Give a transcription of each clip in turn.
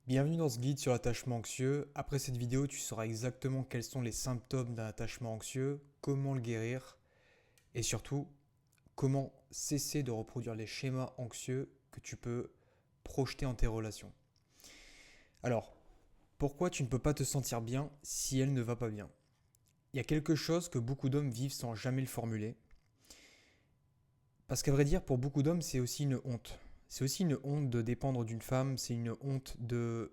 Bienvenue dans ce guide sur l'attachement anxieux. Après cette vidéo, tu sauras exactement quels sont les symptômes d'un attachement anxieux, comment le guérir et surtout comment cesser de reproduire les schémas anxieux que tu peux projeter en tes relations. Alors, pourquoi tu ne peux pas te sentir bien si elle ne va pas bien? Il y a quelque chose que beaucoup d'hommes vivent sans jamais le formuler. Parce qu'à vrai dire, pour beaucoup d'hommes, c'est aussi une honte. C'est aussi une honte de dépendre d'une femme, c'est une honte de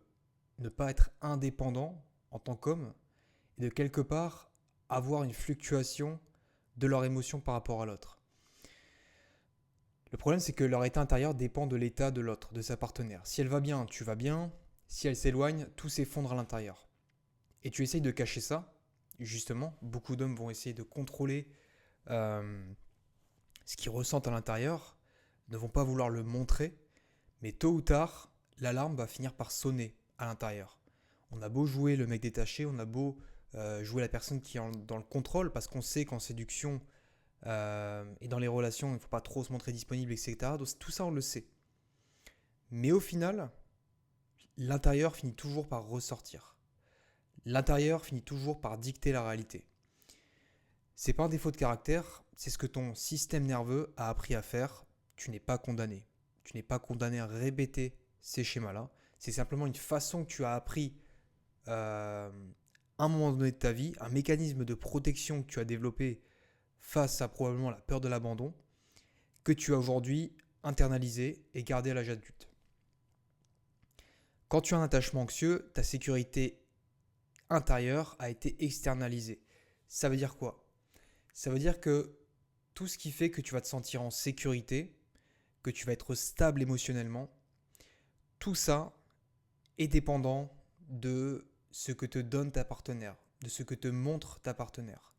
ne pas être indépendant en tant qu'homme et de quelque part avoir une fluctuation de leur émotion par rapport à l'autre. Le problème, c'est que leur état intérieur dépend de l'état de l'autre, de sa partenaire. Si elle va bien, tu vas bien. Si elle s'éloigne, tout s'effondre à l'intérieur. Et tu essayes de cacher ça. Justement, beaucoup d'hommes vont essayer de contrôler euh, ce qu'ils ressentent à l'intérieur, ne vont pas vouloir le montrer, mais tôt ou tard, l'alarme va finir par sonner à l'intérieur. On a beau jouer le mec détaché, on a beau jouer la personne qui est dans le contrôle, parce qu'on sait qu'en séduction et dans les relations, il ne faut pas trop se montrer disponible, etc. Donc tout ça, on le sait. Mais au final, l'intérieur finit toujours par ressortir. L'intérieur finit toujours par dicter la réalité. C'est pas un défaut de caractère, c'est ce que ton système nerveux a appris à faire. Tu n'es pas condamné. Tu n'es pas condamné à répéter ces schémas-là. C'est simplement une façon que tu as appris à un moment donné de ta vie, un mécanisme de protection que tu as développé face à probablement la peur de l'abandon, que tu as aujourd'hui internalisé et gardé à l'âge adulte. Quand tu as un attachement anxieux, ta sécurité intérieure a été externalisée. Ça veut dire quoi? Ça veut dire que tout ce qui fait que tu vas te sentir en sécurité, que tu vas être stable émotionnellement, tout ça est dépendant de ce que te donne ta partenaire, de ce que te montre ta partenaire.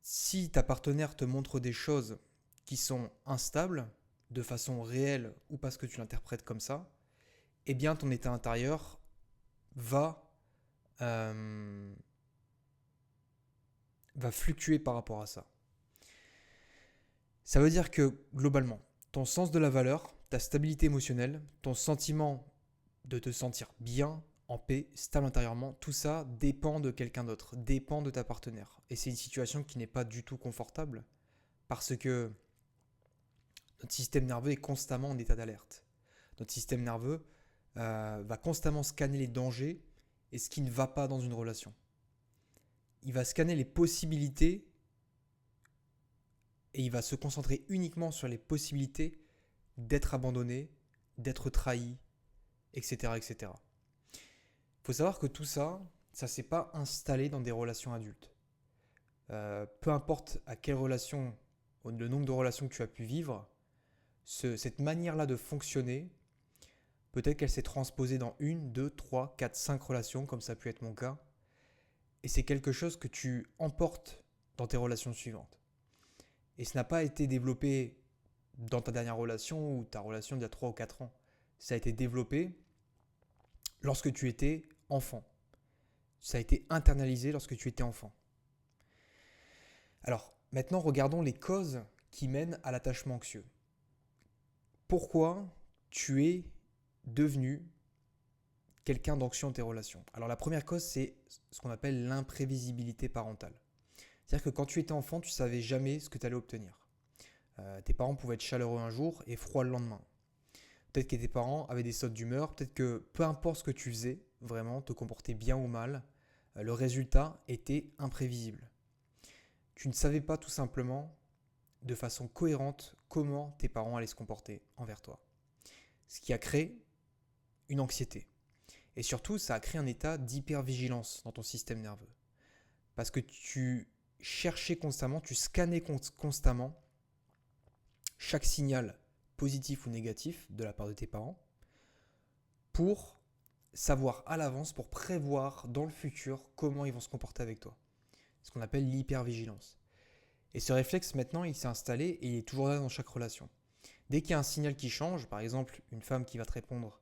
Si ta partenaire te montre des choses qui sont instables, de façon réelle ou parce que tu l'interprètes comme ça, eh bien ton état intérieur va, euh, va fluctuer par rapport à ça. Ça veut dire que globalement, ton sens de la valeur, ta stabilité émotionnelle, ton sentiment de te sentir bien, en paix, stable intérieurement, tout ça dépend de quelqu'un d'autre, dépend de ta partenaire. Et c'est une situation qui n'est pas du tout confortable parce que notre système nerveux est constamment en état d'alerte. Notre système nerveux va constamment scanner les dangers et ce qui ne va pas dans une relation. Il va scanner les possibilités et il va se concentrer uniquement sur les possibilités d'être abandonné, d'être trahi, etc. etc. Il faut savoir que tout ça, ça ne s'est pas installé dans des relations adultes. Peu importe à quelle relation, le nombre de relations que tu as pu vivre, cette manière-là de fonctionner, peut-être qu'elle s'est transposée dans une, deux, trois, quatre, cinq relations, comme ça a pu être mon cas. Et c'est quelque chose que tu emportes dans tes relations suivantes. Et ce n'a pas été développé dans ta dernière relation ou ta relation d'il y a 3 ou 4 ans. Ça a été développé lorsque tu étais enfant. Ça a été internalisé lorsque tu étais enfant. Alors, maintenant, regardons les causes qui mènent à l'attachement anxieux. Pourquoi tu es devenu quelqu'un d'anxieux dans tes relations? Alors, la première cause, c'est ce qu'on appelle l'imprévisibilité parentale. C'est-à-dire que quand tu étais enfant, tu ne savais jamais ce que tu allais obtenir. Tes parents pouvaient être chaleureux un jour et froids le lendemain. Peut-être que tes parents avaient des sautes d'humeur, peut-être que peu importe ce que tu faisais, vraiment, te comporter bien ou mal, le résultat était imprévisible. Tu ne savais pas tout simplement, de façon cohérente, comment tes parents allaient se comporter envers toi. Ce qui a créé une anxiété. Et surtout, ça a créé un état d'hypervigilance dans ton système nerveux. Parce que tu cherchais constamment, tu scannais constamment chaque signal positif ou négatif de la part de tes parents pour savoir à l'avance, pour prévoir dans le futur comment ils vont se comporter avec toi. Ce qu'on appelle l'hypervigilance. Et ce réflexe maintenant, il s'est installé et il est toujours là dans chaque relation. Dès qu'il y a un signal qui change, par exemple une femme qui va te répondre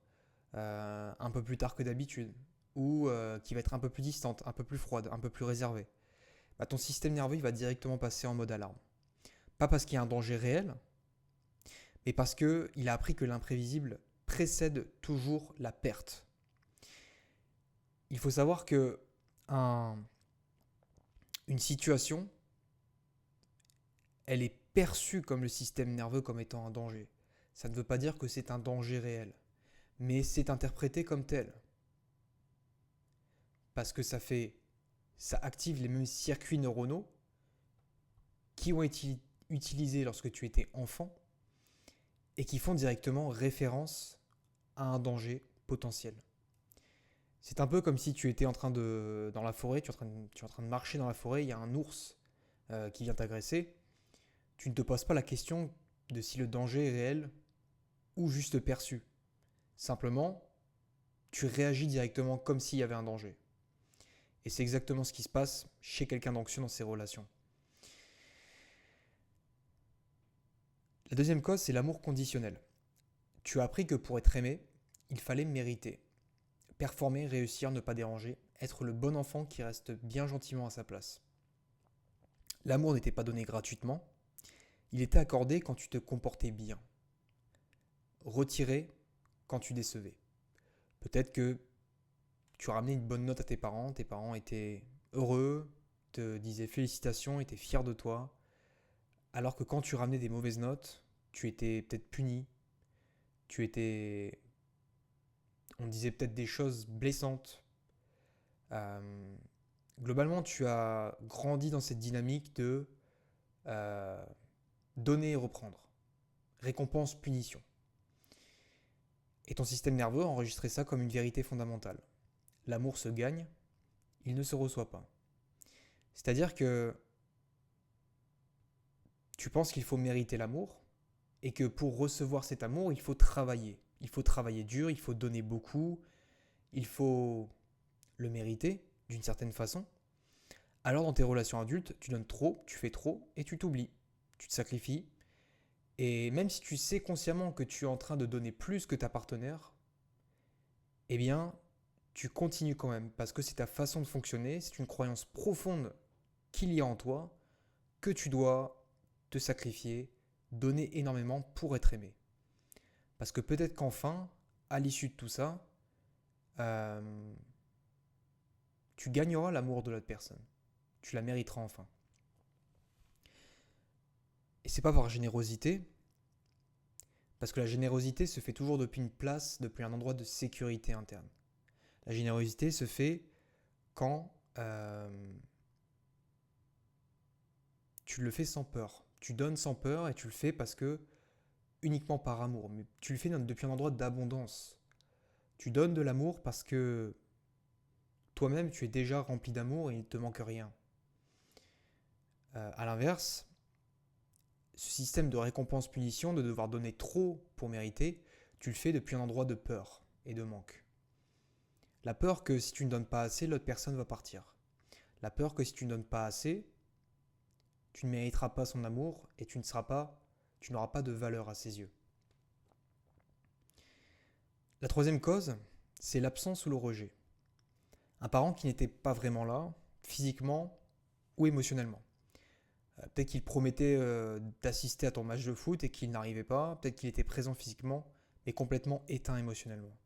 un peu plus tard que d'habitude, ou qui va être un peu plus distante, un peu plus froide, un peu plus réservée, bah, ton système nerveux il va directement passer en mode alarme. Pas parce qu'il y a un danger réel, mais parce qu'il a appris que l'imprévisible précède toujours la perte. Il faut savoir que un- une situation, elle est perçue comme le système nerveux comme étant un danger. Ça ne veut pas dire que c'est un danger réel, mais c'est interprété comme tel. Parce que ça active les mêmes circuits neuronaux qui ont été utilisés lorsque tu étais enfant et qui font directement référence à un danger potentiel. C'est un peu comme si tu étais dans la forêt, tu es en train de marcher dans la forêt, il y a un ours qui vient t'agresser. Tu ne te poses pas la question de si le danger est réel ou juste perçu. Simplement, tu réagis directement comme s'il y avait un danger. Et c'est exactement ce qui se passe chez quelqu'un d'anxieux dans ses relations. La deuxième cause, c'est l'amour conditionnel. Tu as appris que pour être aimé, il fallait mériter. Performer, réussir, ne pas déranger, être le bon enfant qui reste bien gentiment à sa place. L'amour n'était pas donné gratuitement, il était accordé quand tu te comportais bien. Retiré quand tu décevais. Peut-être que tu ramenais une bonne note à tes parents étaient heureux, te disaient félicitations, étaient fiers de toi, alors que quand tu ramenais des mauvaises notes, tu étais peut-être puni, tu étais... On disait peut-être des choses blessantes. Euh, Globalement, tu as grandi dans cette dynamique de euh, donner et reprendre. Récompense, punition. Et ton système nerveux a enregistré ça comme une vérité fondamentale. L'amour se gagne, il ne se reçoit pas. C'est-à-dire que tu penses qu'il faut mériter l'amour et que pour recevoir cet amour, il faut travailler. Il faut travailler dur, il faut donner beaucoup, il faut le mériter d'une certaine façon. Alors dans tes relations adultes, tu donnes trop, tu fais trop et tu t'oublies. Tu te sacrifies. Et même si tu sais consciemment que tu es en train de donner plus que ta partenaire, eh bien, tu continues quand même parce que c'est ta façon de fonctionner, c'est une croyance profonde qu'il y a en toi que tu dois te sacrifier, donner énormément pour être aimé. Parce que peut-être qu'enfin, à l'issue de tout ça, euh, tu gagneras l'amour de l'autre personne. Tu la mériteras enfin. Et c'est pas par générosité, parce que la générosité se fait toujours depuis une place, depuis un endroit de sécurité interne. La générosité se fait quand tu le fais sans peur. Tu donnes sans peur et tu le fais parce que uniquement par amour. Mais tu le fais depuis un endroit d'abondance. Tu donnes de l'amour parce que toi-même tu es déjà rempli d'amour et il ne te manque rien. À l'inverse, ce système de récompense-punition, de devoir donner trop pour mériter, tu le fais depuis un endroit de peur et de manque. La peur que si tu ne donnes pas assez, l'autre personne va partir. La peur que si tu ne donnes pas assez, tu ne mériteras pas son amour et tu n'auras pas de valeur à ses yeux. La troisième cause, c'est l'absence ou le rejet. Un parent qui n'était pas vraiment là, physiquement ou émotionnellement. Peut-être qu'il promettait d'assister à ton match de foot et qu'il n'arrivait pas. Peut-être qu'il était présent physiquement, mais complètement éteint émotionnellement.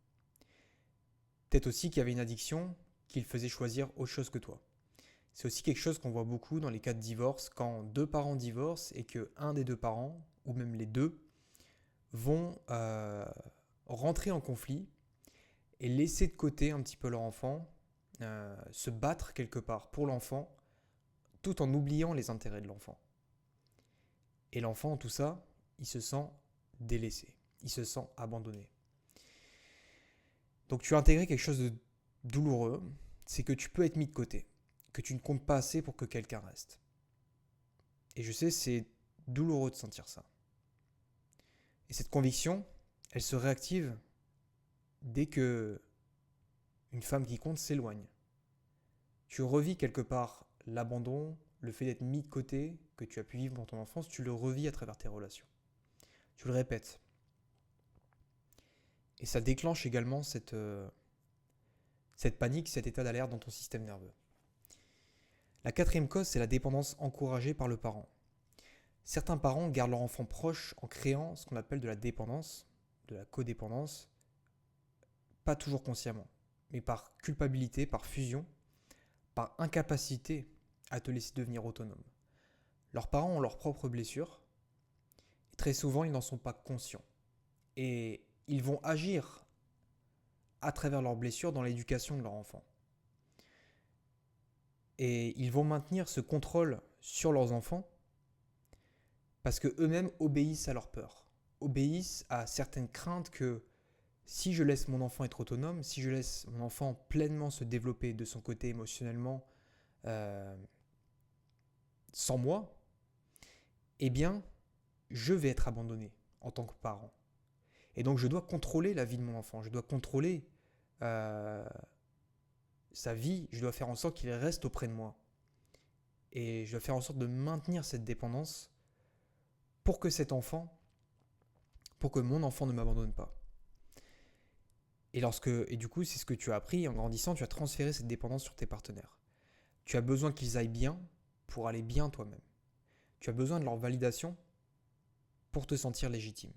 Peut-être aussi qu'il y avait une addiction qui le faisait choisir autre chose que toi. C'est aussi quelque chose qu'on voit beaucoup dans les cas de divorce, quand deux parents divorcent et que un des deux parents, ou même les deux, vont rentrer en conflit et laisser de côté un petit peu leur enfant, se battre quelque part pour l'enfant, tout en oubliant les intérêts de l'enfant. Et l'enfant, tout ça, il se sent délaissé, il se sent abandonné. Donc tu as intégré quelque chose de douloureux, c'est que tu peux être mis de côté, que tu ne comptes pas assez pour que quelqu'un reste. Et je sais, c'est douloureux de sentir ça. Et cette conviction, elle se réactive dès que une femme qui compte s'éloigne. Tu revis quelque part l'abandon, le fait d'être mis de côté, que tu as pu vivre dans ton enfance, tu le revis à travers tes relations. Tu le répètes. Et ça déclenche également cette panique, cet état d'alerte dans ton système nerveux. La quatrième cause, c'est la dépendance encouragée par le parent. Certains parents gardent leur enfant proche en créant ce qu'on appelle de la dépendance, de la codépendance, pas toujours consciemment. mais par culpabilité, par fusion, par incapacité à te laisser devenir autonome. Leurs parents ont leurs propres blessures, et très souvent ils n'en sont pas conscients. Et ils vont agir à travers leurs blessures dans l'éducation de leur enfant. Et ils vont maintenir ce contrôle sur leurs enfants parce qu'eux-mêmes obéissent à leur peur, obéissent à certaines craintes que si je laisse mon enfant être autonome, si je laisse mon enfant pleinement se développer de son côté émotionnellement euh, sans moi, eh bien, je vais être abandonné en tant que parent. Et donc, je dois contrôler la vie de mon enfant, je dois contrôler euh, sa vie, je dois faire en sorte qu'il reste auprès de moi. Et je dois faire en sorte de maintenir cette dépendance pour que pour que mon enfant ne m'abandonne pas. Et du coup, c'est ce que tu as appris en grandissant, tu as transféré cette dépendance sur tes partenaires. Tu as besoin qu'ils aillent bien pour aller bien toi-même. Tu as besoin de leur validation pour te sentir légitime.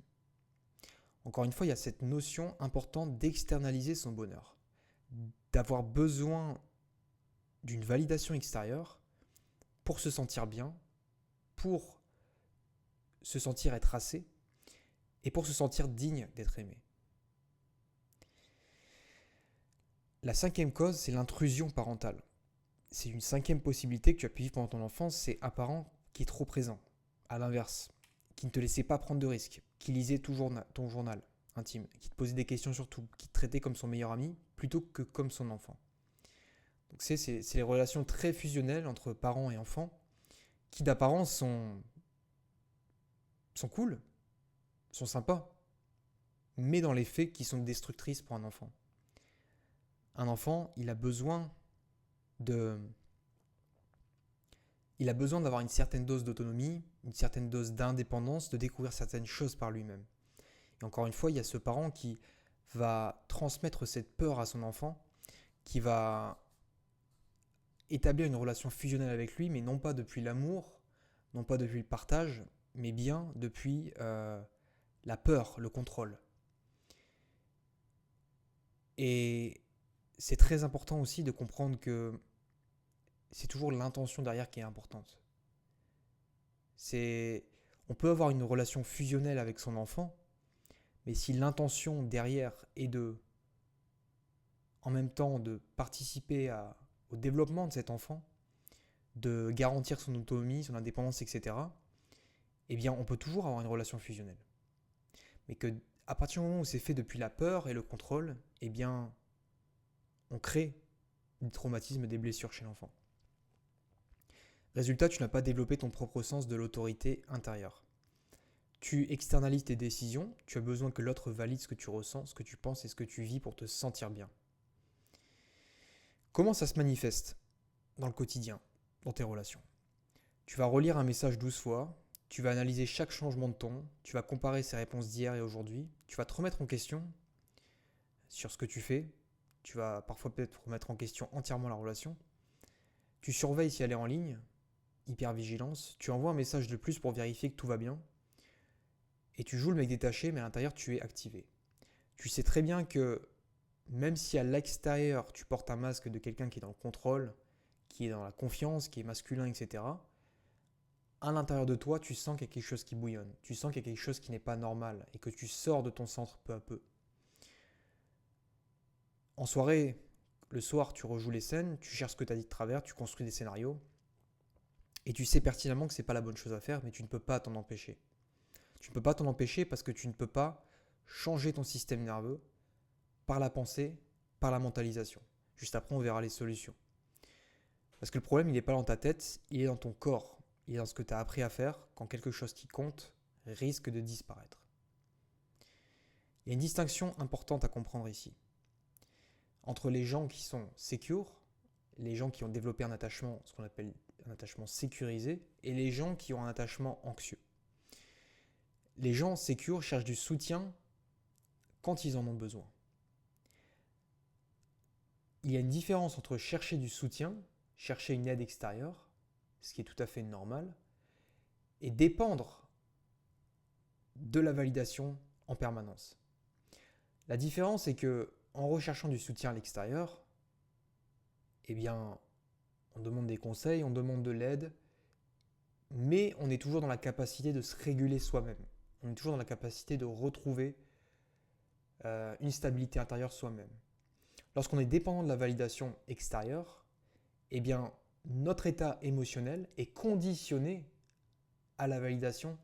Encore une fois, il y a cette notion importante d'externaliser son bonheur, d'avoir besoin d'une validation extérieure pour se sentir bien, pour se sentir être assez et pour se sentir digne d'être aimé. La cinquième cause, c'est l'intrusion parentale. C'est une cinquième possibilité que tu as pu vivre pendant ton enfance, c'est un parent qui est trop présent. À l'inverse, qui ne te laissait pas prendre de risques, qui lisait ton journal intime, qui te posait des questions sur tout, qui te traitait comme son meilleur ami plutôt que comme son enfant. Donc c'est les relations très fusionnelles entre parents et enfants qui d'apparence sont cool, sont sympas, mais dans les faits qui sont destructrices pour un enfant. Un enfant, il a besoin d'avoir une certaine dose d'autonomie, une certaine dose d'indépendance, de découvrir certaines choses par lui-même. Et encore une fois, il y a ce parent qui va transmettre cette peur à son enfant, qui va établir une relation fusionnelle avec lui, mais non pas depuis l'amour, non pas depuis le partage, mais bien depuis la peur, le contrôle. Et c'est très important aussi de comprendre que c'est toujours l'intention derrière qui est importante. On peut avoir une relation fusionnelle avec son enfant, mais si l'intention derrière est en même temps de participer au développement de cet enfant, de garantir son autonomie, son indépendance, etc., eh bien, on peut toujours avoir une relation fusionnelle. Mais que à partir du moment où c'est fait depuis la peur et le contrôle, eh bien, on crée des traumatismes, des blessures chez l'enfant. Résultat, tu n'as pas développé ton propre sens de l'autorité intérieure. Tu externalises tes décisions, tu as besoin que l'autre valide ce que tu ressens, ce que tu penses et ce que tu vis pour te sentir bien. Comment ça se manifeste dans le quotidien, dans tes relations ? Tu vas relire un message 12 fois, tu vas analyser chaque changement de ton, tu vas comparer ses réponses d'hier et aujourd'hui, tu vas te remettre en question sur ce que tu fais, tu vas parfois peut-être remettre en question entièrement la relation, tu surveilles si elle est en ligne, hypervigilance, tu envoies un message de plus pour vérifier que tout va bien, et tu joues le mec détaché, mais à l'intérieur tu es activé. Tu sais très bien que même si à l'extérieur tu portes un masque de quelqu'un qui est dans le contrôle, qui est dans la confiance, qui est masculin, etc., à l'intérieur de toi, tu sens qu'il y a quelque chose qui bouillonne, tu sens qu'il y a quelque chose qui n'est pas normal et que tu sors de ton centre peu à peu. En soirée, le soir, tu rejoues les scènes, tu cherches ce que tu as dit de travers, tu construis des scénarios et tu sais pertinemment que ce n'est pas la bonne chose à faire, mais tu ne peux pas t'en empêcher. Tu ne peux pas t'en empêcher parce que tu ne peux pas changer ton système nerveux par la pensée, par la mentalisation. Juste après, on verra les solutions. Parce que le problème, il n'est pas dans ta tête, il est dans ton corps. Il est dans ce que tu as appris à faire quand quelque chose qui compte risque de disparaître. Il y a une distinction importante à comprendre ici. Entre les gens qui sont secure, les gens qui ont développé un attachement, ce qu'on appelle un attachement sécurisé, et les gens qui ont un attachement anxieux. Les gens secure cherchent du soutien quand ils en ont besoin. Il y a une différence entre chercher du soutien, chercher une aide extérieure, ce qui est tout à fait normal, et dépendre de la validation en permanence. La différence est que en recherchant du soutien à l'extérieur, eh bien, on demande des conseils, on demande de l'aide, mais on est toujours dans la capacité de se réguler soi-même. On est toujours dans la capacité de retrouver une stabilité intérieure soi-même. Lorsqu'on est dépendant de la validation extérieure, eh bien, notre état émotionnel est conditionné à la validation,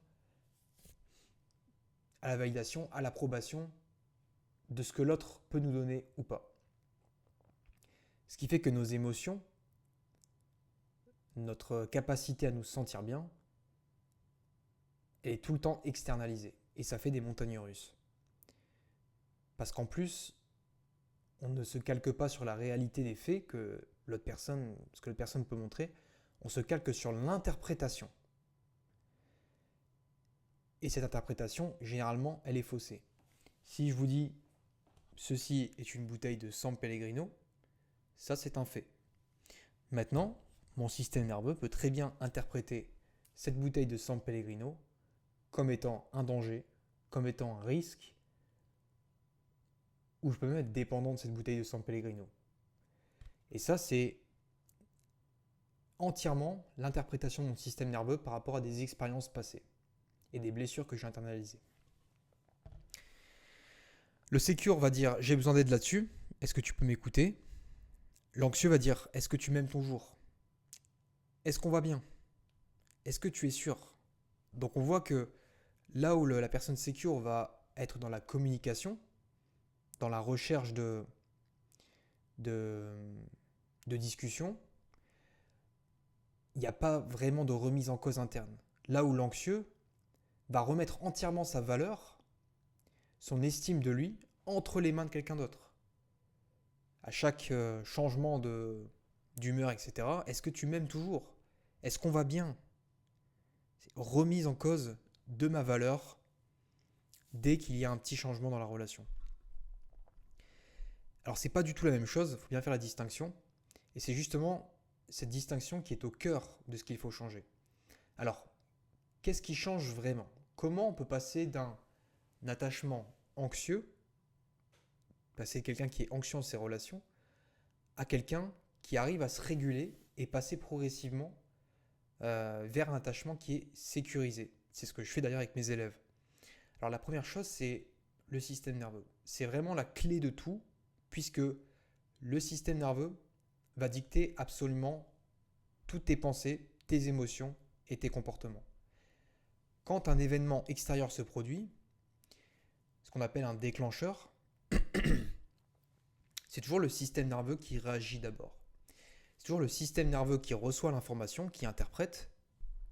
à l'approbation de ce que l'autre peut nous donner ou pas. Ce qui fait que nos émotions, notre capacité à nous sentir bien, elle est tout le temps externalisée. Et ça fait des montagnes russes. Parce qu'en plus, on ne se calque pas sur la réalité des faits que l'autre personne, ce que l'autre personne peut montrer, on se calque sur l'interprétation. Et cette interprétation, généralement, elle est faussée. Si je vous dis ceci est une bouteille de San Pellegrino, ça c'est un fait. Maintenant, mon système nerveux peut très bien interpréter cette bouteille de San Pellegrino comme étant un danger, comme étant un risque, ou je peux même être dépendant de cette bouteille de San Pellegrino. Et ça, c'est entièrement l'interprétation de mon système nerveux par rapport à des expériences passées et des blessures que j'ai internalisées. Le sécure va dire j'ai besoin d'aide là-dessus, est-ce que tu peux m'écouter? L'anxieux va dire est-ce que tu m'aimes toujours? Est-ce qu'on va bien? Est-ce que tu es sûr? Donc on voit que là où la personne sécure va être dans la communication, dans la recherche de discussion, il n'y a pas vraiment de remise en cause interne. Là où l'anxieux va remettre entièrement sa valeur, son estime de lui, entre les mains de quelqu'un d'autre. À chaque changement d'humeur, etc., est-ce que tu m'aimes toujours? Est-ce qu'on va bien? C'est remise en cause de ma valeur dès qu'il y a un petit changement dans la relation. Alors c'est pas du tout la même chose, il faut bien faire la distinction. Et c'est justement cette distinction qui est au cœur de ce qu'il faut changer. Alors, qu'est-ce qui change vraiment? Comment on peut passer d'un attachement anxieux, passer de quelqu'un qui est anxieux dans ses relations, à quelqu'un qui arrive à se réguler et passer progressivement vers un attachement qui est sécurisé? C'est ce que je fais d'ailleurs avec mes élèves. Alors la première chose, c'est le système nerveux. C'est vraiment la clé de tout, puisque le système nerveux va dicter absolument toutes tes pensées, tes émotions et tes comportements. Quand un événement extérieur se produit, ce qu'on appelle un déclencheur, c'est toujours le système nerveux qui réagit d'abord. C'est toujours le système nerveux qui reçoit l'information, qui interprète,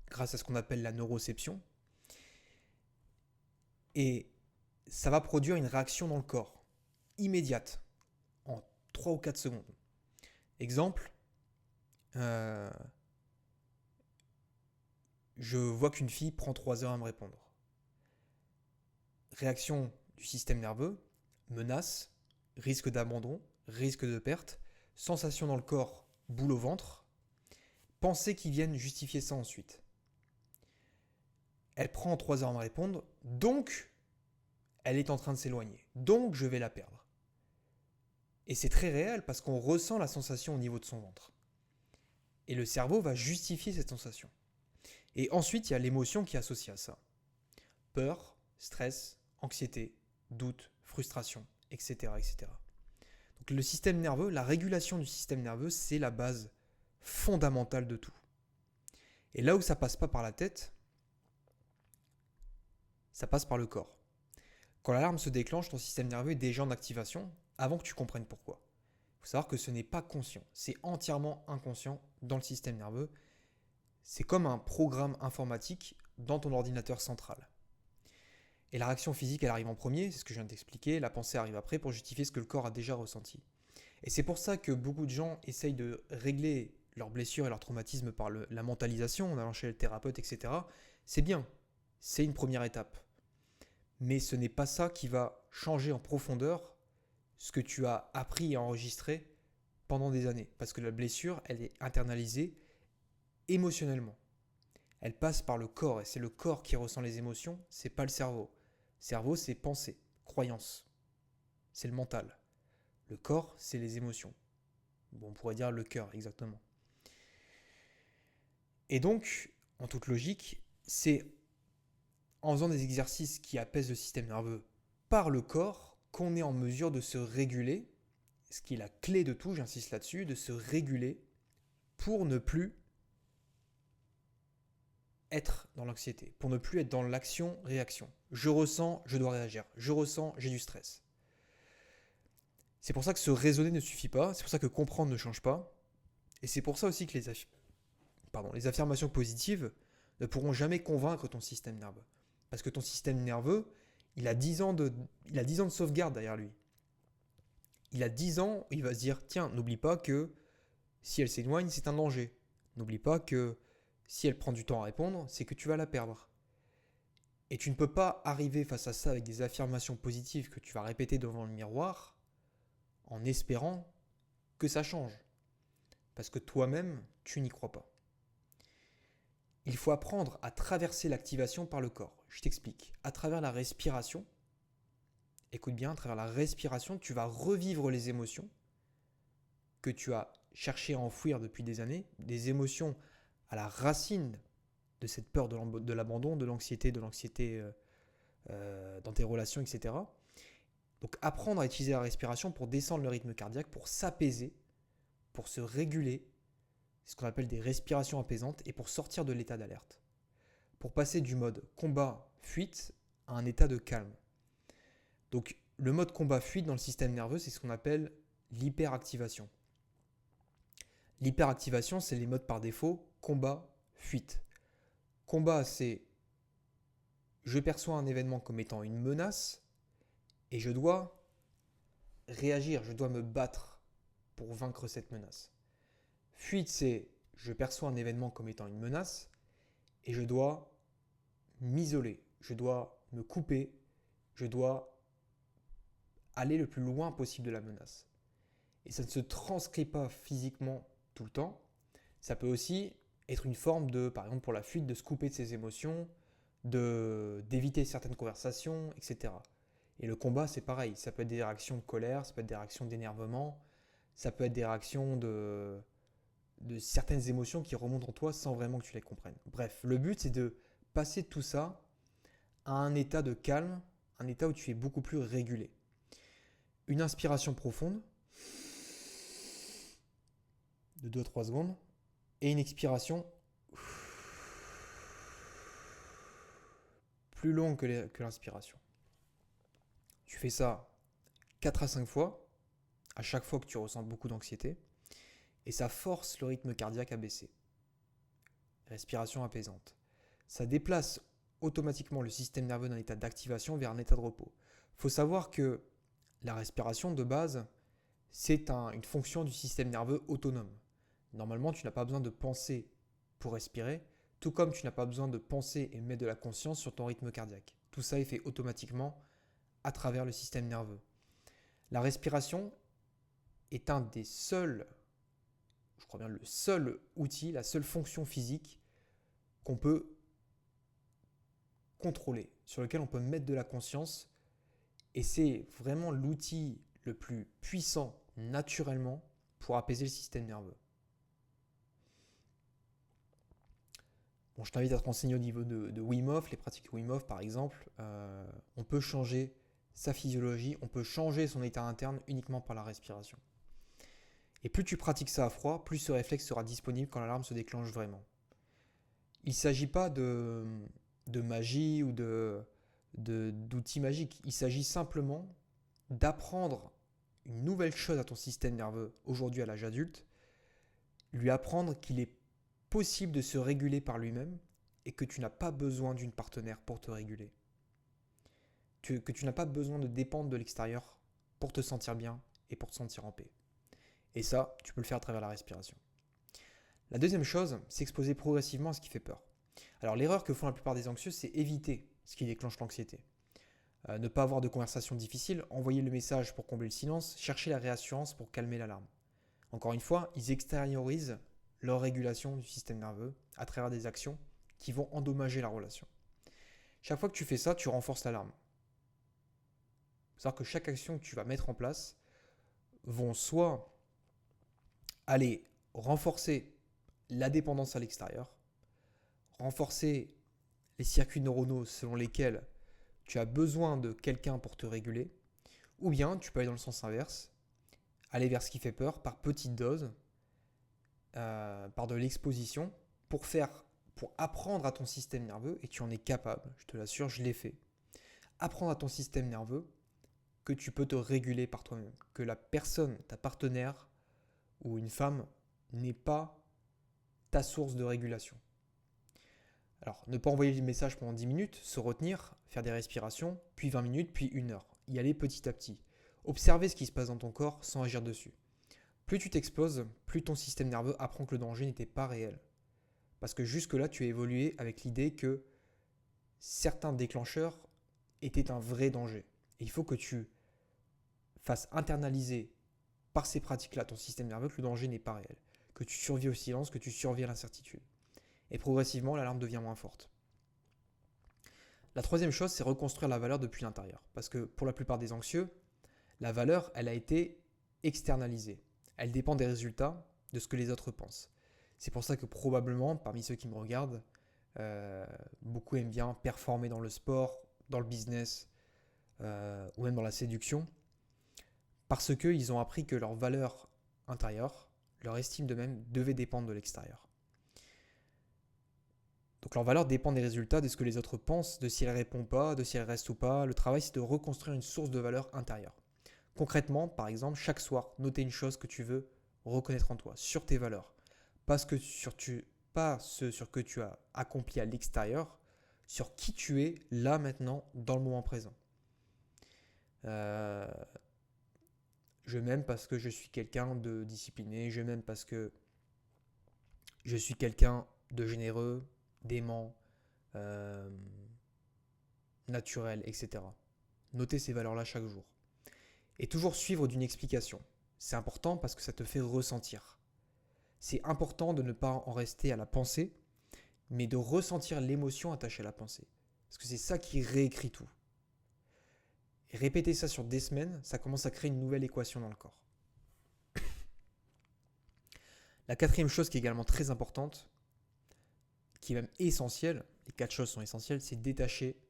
grâce à ce qu'on appelle la neuroception. Et ça va produire une réaction dans le corps, immédiate, en 3 ou 4 secondes. Exemple, je vois qu'une fille prend 3 heures à me répondre. Réaction du système nerveux, menace, risque d'abandon, risque de perte, sensation dans le corps, boule au ventre, pensées qui viennent justifier ça ensuite. Elle prend 3 heures à me répondre, donc elle est en train de s'éloigner, donc je vais la perdre. Et c'est très réel parce qu'on ressent la sensation au niveau de son ventre. Et le cerveau va justifier cette sensation. Et ensuite, il y a l'émotion qui est associée à ça. Peur, stress, anxiété, doute, frustration, etc., etc. Donc le système nerveux, la régulation du système nerveux, c'est la base fondamentale de tout. Et là où ça passe pas par la tête, ça passe par le corps. Quand l'alarme se déclenche, ton système nerveux est déjà en activation avant que tu comprennes pourquoi. Il faut savoir que ce n'est pas conscient, c'est entièrement inconscient dans le système nerveux. C'est comme un programme informatique dans ton ordinateur central. Et la réaction physique, elle arrive en premier, c'est ce que je viens de t'expliquer, la pensée arrive après pour justifier ce que le corps a déjà ressenti. Et c'est pour ça que beaucoup de gens essayent de régler leurs blessures et leurs traumatismes par la mentalisation, en allant chez le thérapeute, etc. C'est bien, c'est une première étape. Mais ce n'est pas ça qui va changer en profondeur ce que tu as appris et enregistré pendant des années. Parce que la blessure, elle est internalisée émotionnellement. Elle passe par le corps et c'est le corps qui ressent les émotions, c'est pas le cerveau. Le cerveau, c'est pensée, croyance. C'est le mental. Le corps, c'est les émotions. Bon, on pourrait dire le cœur, exactement. Et donc, en toute logique, c'est en faisant des exercices qui apaisent le système nerveux par le corps qu'on est en mesure de se réguler, ce qui est la clé de tout, j'insiste là-dessus, de se réguler pour ne plus être dans l'anxiété, pour ne plus être dans l'action-réaction. Je ressens, je dois réagir. Je ressens, j'ai du stress. C'est pour ça que se raisonner ne suffit pas, c'est pour ça que comprendre ne change pas, et c'est pour ça aussi que les affirmations positives ne pourront jamais convaincre ton système nerveux. Parce que ton système nerveux, il a 10 ans de sauvegarde derrière lui. Il a 10 ans, il va se dire, tiens, n'oublie pas que si elle s'éloigne, c'est un danger. N'oublie pas que si elle prend du temps à répondre, c'est que tu vas la perdre. Et tu ne peux pas arriver face à ça avec des affirmations positives que tu vas répéter devant le miroir en espérant que ça change. Parce que toi-même, tu n'y crois pas. Il faut apprendre à traverser l'activation par le corps. Je t'explique. À travers la respiration, écoute bien, à travers la respiration, tu vas revivre les émotions que tu as cherché à enfouir depuis des années, des émotions à la racine de cette peur de l'abandon, de l'anxiété dans tes relations, etc. Donc apprendre à utiliser la respiration pour descendre le rythme cardiaque, pour s'apaiser, pour se réguler, ce qu'on appelle des respirations apaisantes, et pour sortir de l'état d'alerte. Pour passer du mode combat-fuite à un état de calme. Donc le mode combat-fuite dans le système nerveux, c'est ce qu'on appelle l'hyperactivation. L'hyperactivation, c'est les modes par défaut combat-fuite. Combat, c'est je perçois un événement comme étant une menace et je dois réagir, je dois me battre pour vaincre cette menace. Fuite, c'est je perçois un événement comme étant une menace et je dois m'isoler, je dois me couper, je dois aller le plus loin possible de la menace. Et ça ne se transcrit pas physiquement tout le temps. Ça peut aussi être une forme de, par exemple pour la fuite, de se couper de ses émotions, d'éviter certaines conversations, etc. Et le combat, c'est pareil. Ça peut être des réactions de colère, ça peut être des réactions d'énervement, ça peut être des réactions de certaines émotions qui remontent en toi sans vraiment que tu les comprennes. Bref, le but, c'est de passer de tout ça à un état de calme, un état où tu es beaucoup plus régulé. Une inspiration profonde de 2 à 3 secondes et une expiration plus longue que l'inspiration. Tu fais ça 4 à 5 fois, à chaque fois que tu ressens beaucoup d'anxiété, et ça force le rythme cardiaque à baisser. Respiration apaisante. Ça déplace automatiquement le système nerveux d'un état d'activation vers un état de repos. Il faut savoir que la respiration de base, c'est une fonction du système nerveux autonome. Normalement, tu n'as pas besoin de penser pour respirer, tout comme tu n'as pas besoin de penser et mettre de la conscience sur ton rythme cardiaque. Tout ça est fait automatiquement à travers le système nerveux. La respiration est un des seuls, je crois bien le seul outil, la seule fonction physique qu'on peut contrôler, sur lequel on peut mettre de la conscience, et c'est vraiment l'outil le plus puissant naturellement pour apaiser le système nerveux. Bon, je t'invite à te renseigner au niveau de Wim Hof, les pratiques Wim Hof par exemple. On peut changer sa physiologie, on peut changer son état interne uniquement par la respiration. Et plus tu pratiques ça à froid, plus ce réflexe sera disponible quand l'alarme se déclenche vraiment. Il ne s'agit pas de magie ou d'outils magiques. Il s'agit simplement d'apprendre une nouvelle chose à ton système nerveux aujourd'hui à l'âge adulte, lui apprendre qu'il est possible de se réguler par lui-même et que tu n'as pas besoin d'une partenaire pour te réguler. Que tu n'as pas besoin de dépendre de l'extérieur pour te sentir bien et pour te sentir en paix. Et ça, tu peux le faire à travers la respiration. La deuxième chose, c'est exposer progressivement à ce qui fait peur. Alors l'erreur que font la plupart des anxieux, c'est éviter ce qui déclenche l'anxiété. Ne pas avoir de conversation difficile, envoyer le message pour combler le silence, chercher la réassurance pour calmer l'alarme. Encore une fois, ils extériorisent leur régulation du système nerveux à travers des actions qui vont endommager la relation. Chaque fois que tu fais ça, tu renforces l'alarme. C'est-à-dire que chaque action que tu vas mettre en place vont soit aller renforcer la dépendance à l'extérieur, renforcer les circuits neuronaux selon lesquels tu as besoin de quelqu'un pour te réguler, ou bien tu peux aller dans le sens inverse, aller vers ce qui fait peur par petites doses, par de l'exposition, pour apprendre à ton système nerveux, et tu en es capable, je te l'assure, je l'ai fait, apprendre à ton système nerveux que tu peux te réguler par toi-même, que la personne, ta partenaire ou une femme n'est pas ta source de régulation. Alors, ne pas envoyer le message pendant 10 minutes, se retenir, faire des respirations, puis 20 minutes, puis 1 heure. Y aller petit à petit. Observer ce qui se passe dans ton corps sans agir dessus. Plus tu t'exposes, plus ton système nerveux apprend que le danger n'était pas réel. Parce que jusque-là, tu as évolué avec l'idée que certains déclencheurs étaient un vrai danger. Et il faut que tu fasses internaliser par ces pratiques-là ton système nerveux que le danger n'est pas réel. Que tu survis au silence, que tu survis à l'incertitude. Et progressivement, l'alarme devient moins forte. La troisième chose, c'est reconstruire la valeur depuis l'intérieur. Parce que pour la plupart des anxieux, la valeur, elle a été externalisée. Elle dépend des résultats, de ce que les autres pensent. C'est pour ça que probablement, parmi ceux qui me regardent, beaucoup aiment bien performer dans le sport, dans le business, ou même dans la séduction, parce qu'ils ont appris que leur valeur intérieure, leur estime d'eux-mêmes, devait dépendre de l'extérieur. Donc leur valeur dépend des résultats, de ce que les autres pensent, de si elle répond pas, de si elle reste ou pas. Le travail, c'est de reconstruire une source de valeur intérieure. Concrètement, par exemple, chaque soir, noter une chose que tu veux reconnaître en toi, sur tes valeurs. Pas ce sur que tu as accompli à l'extérieur, sur qui tu es là maintenant, dans le moment présent. Je m'aime parce que je suis quelqu'un de discipliné, je m'aime parce que je suis quelqu'un de généreux, d'aimant, naturel, etc. Notez ces valeurs-là chaque jour. Et toujours suivre d'une explication. C'est important parce que ça te fait ressentir. C'est important de ne pas en rester à la pensée, mais de ressentir l'émotion attachée à la pensée. Parce que c'est ça qui réécrit tout. Et répéter ça sur des semaines, ça commence à créer une nouvelle équation dans le corps. La quatrième chose qui est également très importante, qui est même essentielle, les 4 choses sont essentielles, c'est détacher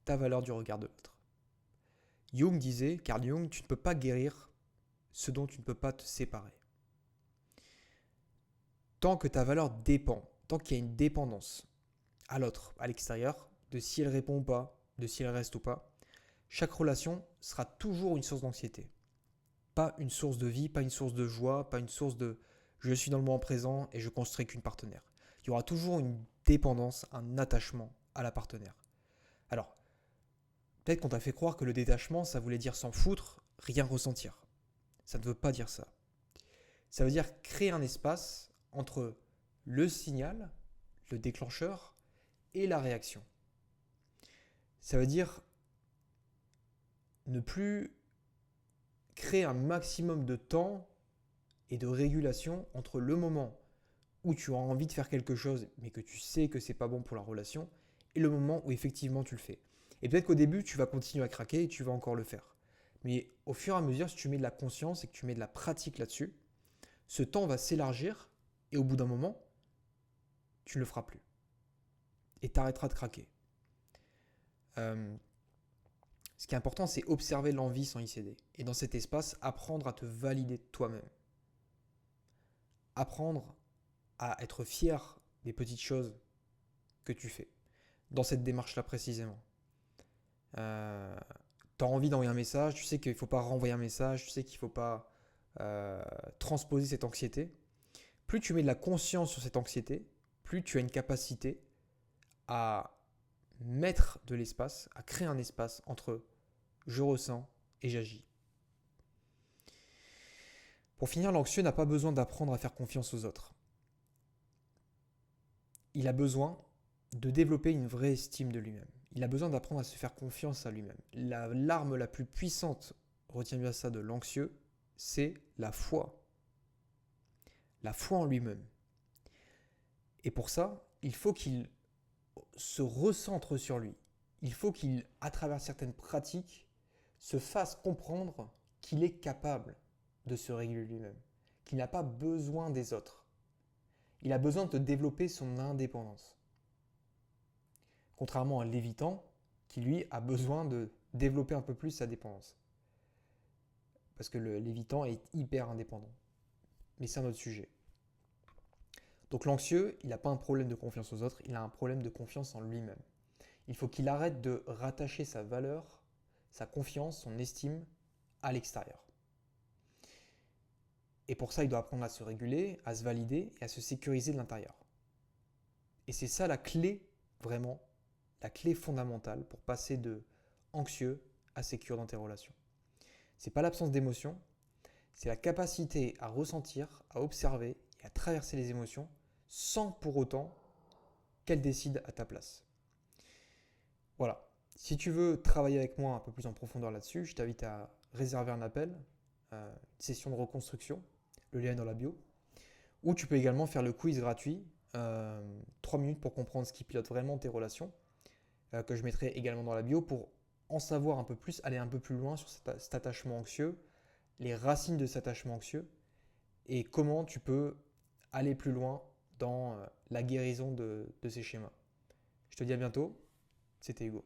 ta valeur du regard de l'autre. Carl Jung, tu ne peux pas guérir ce dont tu ne peux pas te séparer. Tant que ta valeur dépend, tant qu'il y a une dépendance à l'autre, à l'extérieur, de si elle répond ou pas, de si elle reste ou pas, chaque relation sera toujours une source d'anxiété. Pas une source de vie, pas une source de joie, pas une source de je suis dans le moment présent et je construis qu'une partenaire. Il y aura toujours une dépendance, un attachement à la partenaire. Alors, peut-être qu'on t'a fait croire que le détachement, ça voulait dire s'en foutre, rien ressentir. Ça ne veut pas dire ça. Ça veut dire créer un espace entre le signal, le déclencheur, et la réaction. Ça veut dire ne plus créer un maximum de temps et de régulation entre le moment où tu as envie de faire quelque chose mais que tu sais que c'est pas bon pour la relation et le moment où effectivement tu le fais. Et peut-être qu'au début tu vas continuer à craquer et tu vas encore le faire. Mais au fur et à mesure, si tu mets de la conscience et que tu mets de la pratique là-dessus, ce temps va s'élargir et au bout d'un moment, tu ne le feras plus. Et tu arrêteras de craquer. Ce qui est important, c'est observer l'envie sans y céder. Et dans cet espace, apprendre à te valider toi-même. Apprendre à être fier des petites choses que tu fais. Dans cette démarche-là précisément. Tu as envie d'envoyer un message, tu sais qu'il ne faut pas renvoyer un message, tu sais qu'il ne faut pas transposer cette anxiété. Plus tu mets de la conscience sur cette anxiété, plus tu as une capacité à mettre de l'espace, à créer un espace entre je ressens et j'agis. Pour finir, l'anxieux n'a pas besoin d'apprendre à faire confiance aux autres. Il a besoin de développer une vraie estime de lui-même. Il a besoin d'apprendre à se faire confiance à lui-même. L'arme la plus puissante, retiens bien ça, de l'anxieux, c'est la foi. La foi en lui-même. Et pour ça, il faut qu'il se recentre sur lui. Il faut qu'il, à travers certaines pratiques, se fasse comprendre qu'il est capable. de se réguler lui-même, qu'il n'a pas besoin des autres. Il a besoin de développer son indépendance. Contrairement à l'évitant, qui lui a besoin de développer un peu plus sa dépendance. Parce que l'évitant est hyper indépendant. Mais c'est un autre sujet. Donc l'anxieux, il n'a pas un problème de confiance aux autres, il a un problème de confiance en lui-même. Il faut qu'il arrête de rattacher sa valeur, sa confiance, son estime à l'extérieur. Et pour ça, il doit apprendre à se réguler, à se valider et à se sécuriser de l'intérieur. Et c'est ça la clé, vraiment, la clé fondamentale pour passer de anxieux à sécure dans tes relations. C'est pas l'absence d'émotions, c'est la capacité à ressentir, à observer et à traverser les émotions sans pour autant qu'elles décident à ta place. Voilà. Si tu veux travailler avec moi un peu plus en profondeur là-dessus, je t'invite à réserver un appel, une session de reconstruction, le lien est dans la bio. Ou tu peux également faire le quiz gratuit, 3 minutes pour comprendre ce qui pilote vraiment tes relations, que je mettrai également dans la bio pour en savoir un peu plus, aller un peu plus loin sur cet attachement anxieux, les racines de cet attachement anxieux et comment tu peux aller plus loin dans la guérison de ces schémas. Je te dis à bientôt, c'était Hugo.